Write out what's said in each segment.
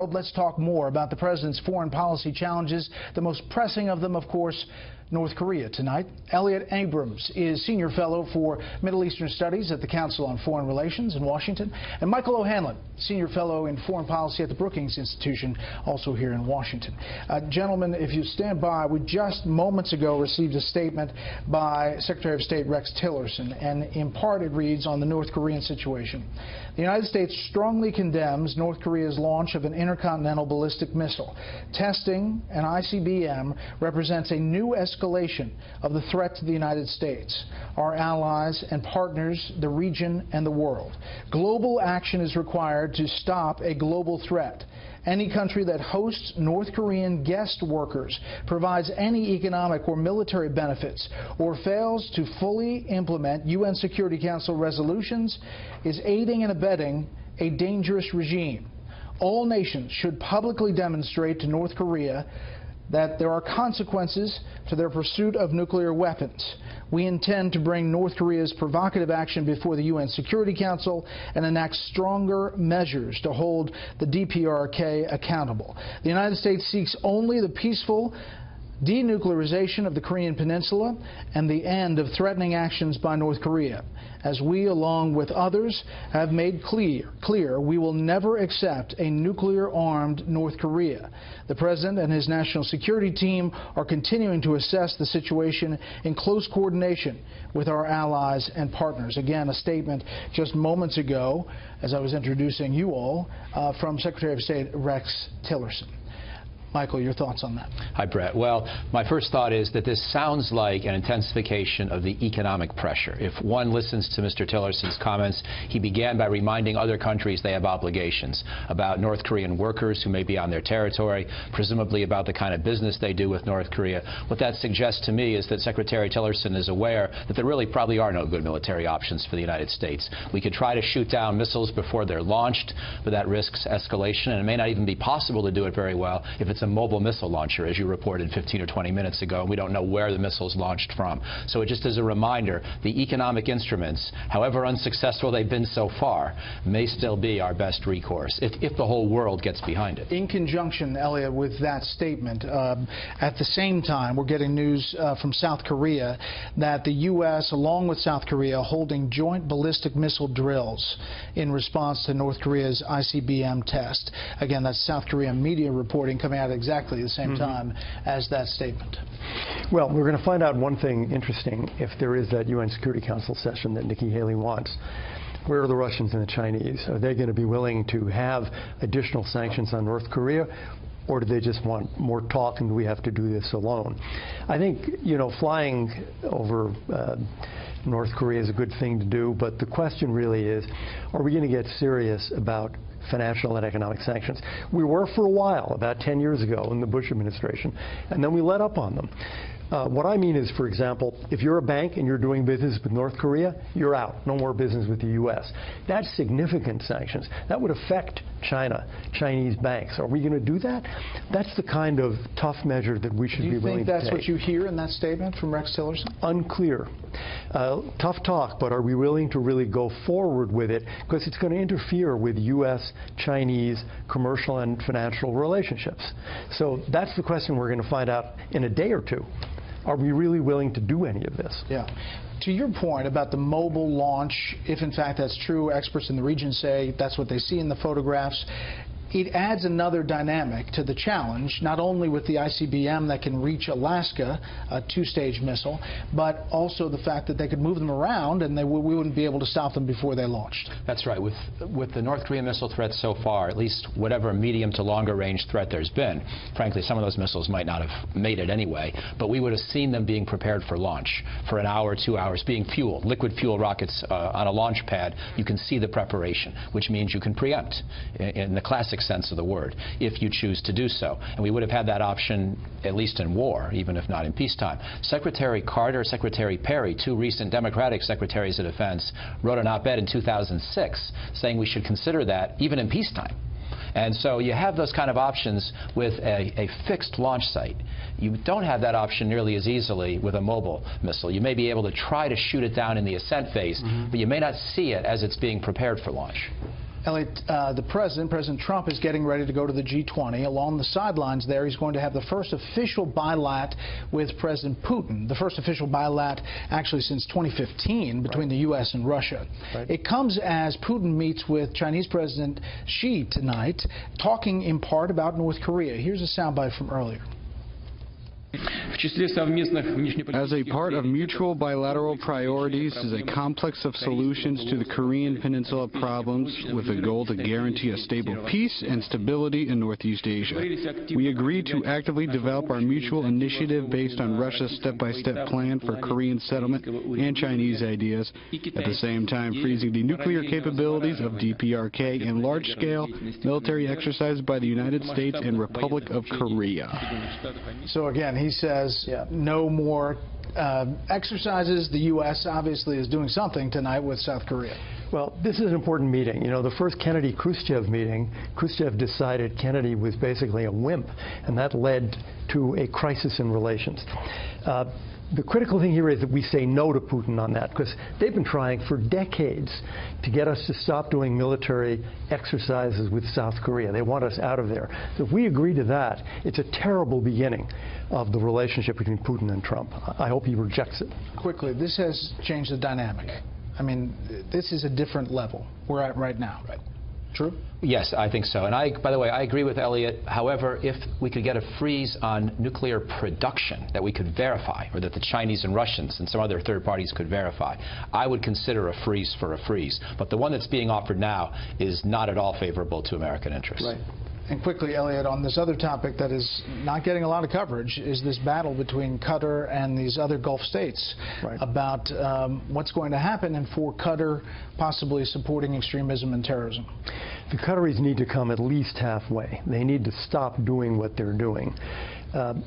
Let's talk more about the president's foreign policy challenges. The most pressing of them, of course, North Korea tonight. Elliot Abrams is Senior Fellow for Middle Eastern Studies at the Council on Foreign Relations in Washington. And Michael O'Hanlon, Senior Fellow in Foreign Policy at the Brookings Institution, also here in Washington. Gentlemen, if you stand by, we just moments ago received a statement by Secretary of State Rex Tillerson, and in part it reads on the North Korean situation. The United States strongly condemns North Korea's launch of an intercontinental ballistic missile. Testing an ICBM represents a new escalation of the threat to the United States, our allies and partners, the region and the world. Global action is required to stop a global threat. Any country that hosts North Korean guest workers, provides any economic or military benefits, or fails to fully implement UN Security Council resolutions is aiding and abetting a dangerous regime. All nations should publicly demonstrate to North Korea that there are consequences to their pursuit of nuclear weapons. We intend to bring North Korea's provocative action before the UN Security Council and enact stronger measures to hold the DPRK accountable. The United States seeks only the peaceful denuclearization of the Korean Peninsula and the end of threatening actions by North Korea. As we, along with others, have made clear, we will never accept a nuclear-armed North Korea. The President and his national security team are continuing to assess the situation in close coordination with our allies and partners. Again, a statement just moments ago, as I was introducing you all, from Secretary of State Rex Tillerson. Michael, your thoughts on that? Hi, Brett. Well, my first thought is that this sounds like an intensification of the economic pressure. If one listens to Mr. Tillerson's comments, he began by reminding other countries they have obligations about North Korean workers who may be on their territory, presumably about the kind of business they do with North Korea. What that suggests to me is that Secretary Tillerson is aware that there really probably are no good military options for the United States. We could try to shoot down missiles before they're launched, but that risks escalation, and it may not even be possible to do it very well if it's a mobile missile launcher, as you reported 15 or 20 minutes ago, and we don't know where the missile's launched from. So it just as a reminder, the economic instruments, however unsuccessful they've been so far, may still be our best recourse if the whole world gets behind it. In conjunction, Elliot, with that statement, at the same time, we're getting news from South Korea that the U.S., along with South Korea, holding joint ballistic missile drills in response to North Korea's ICBM test. Again, that's South Korean media reporting coming out at exactly the same time as that statement. Well, we're going to find out one thing interesting if there is that UN Security Council session that Nikki Haley wants. Where are the Russians and the Chinese? Are they going to be willing to have additional sanctions on North Korea? Or do they just want more talk and do we have to do this alone? I think, you know, flying over North Korea is a good thing to do, but the question really is, are we going to get serious about financial and economic sanctions? We were for a while, about 10 years ago in the Bush administration, and then we let up on them. What I mean is, for example, if you're a bank and you're doing business with North Korea, you're out. No more business with the U.S. That's significant sanctions. That would affect China, Chinese banks. Are we going to do that? That's the kind of tough measure that we should be willing to take. Do you think that's what you hear in that statement from Rex Tillerson? Unclear. Tough talk, but are we willing to really go forward with it? Because it's going to interfere with U.S.-Chinese commercial and financial relationships. So that's the question we're going to find out in a day or two. Are we really willing to do any of this? Yeah. To your point about the mobile launch, if in fact that's true, experts in the region say that's what they see in the photographs. It adds another dynamic to the challenge, not only with the ICBM that can reach Alaska, a two-stage missile, but also the fact that they could move them around and we wouldn't be able to stop them before they launched. That's right. With the North Korean missile threat so far, at least whatever medium to longer range threat there's been, frankly, some of those missiles might not have made it anyway, but we would have seen them being prepared for launch for an hour, 2 hours, being fueled. Liquid fuel rockets on a launch pad, you can see the preparation, which means you can preempt in the classic sense of the word, if you choose to do so. And we would have had that option at least in war, even if not in peacetime. Secretary Carter, Secretary Perry, two recent Democratic secretaries of defense, wrote an op-ed in 2006 saying we should consider that even in peacetime. And so you have those kind of options with a fixed launch site. You don't have that option nearly as easily with a mobile missile. You may be able to try to shoot it down in the ascent phase, but you may not see it as it's being prepared for launch. Elliot, President Trump is getting ready to go to the G20. Along the sidelines there, he's going to have the first official bilat with President Putin, the first official bilat actually since 2015 between the U.S. and Russia. It comes as Putin meets with Chinese President Xi tonight, talking in part about North Korea. Here's a soundbite from earlier. As a part of mutual bilateral priorities is a complex of solutions to the Korean Peninsula problems with a goal to guarantee a stable peace and stability in Northeast Asia. We agree to actively develop our mutual initiative based on Russia's step-by-step plan for Korean settlement and Chinese ideas, at the same time freezing the nuclear capabilities of DPRK and large-scale military exercises by the United States and Republic of Korea. So again, he says no more exercises. The U.S. obviously is doing something tonight with South Korea. Well, this is an important meeting. You know, the first Kennedy-Khrushchev meeting, Khrushchev decided Kennedy was basically a wimp, and that led to a crisis in relations. The critical thing here is that we say no to Putin on that, because they've been trying for decades to get us to stop doing military exercises with South Korea. They want us out of there. So if we agree to that, it's a terrible beginning of the relationship between Putin and Trump. I hope he rejects it. Quickly, this has changed the dynamic. I mean, this is a different level we're at right now. True? Yes, I think so. And by the way, I agree with Elliot. However, if we could get a freeze on nuclear production that we could verify, or that the Chinese and Russians and some other third parties could verify, I would consider a freeze for a freeze. But the one that's being offered now is not at all favorable to American interests. Right. And quickly, Elliot, on this other topic that is not getting a lot of coverage is this battle between Qatar and these other Gulf states about what's going to happen and for Qatar possibly supporting extremism and terrorism. The Qataris need to come at least halfway. They need to stop doing what they're doing.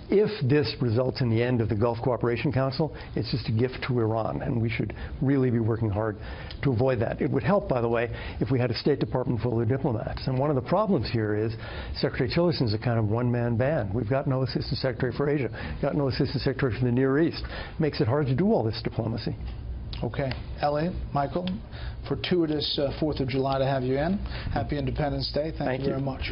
If this results in the end of the Gulf Cooperation Council, it's just a gift to Iran, and we should really be working hard to avoid that. It would help, by the way, if we had a State Department full of diplomats. And one of the problems here is Secretary Tillerson is a kind of one-man band. We've got no Assistant Secretary for Asia, got no Assistant Secretary for the Near East. Makes it hard to do all this diplomacy. Okay. Elliot, Michael, fortuitous 4th of July to have you in. Happy Independence Day. Thank you very much.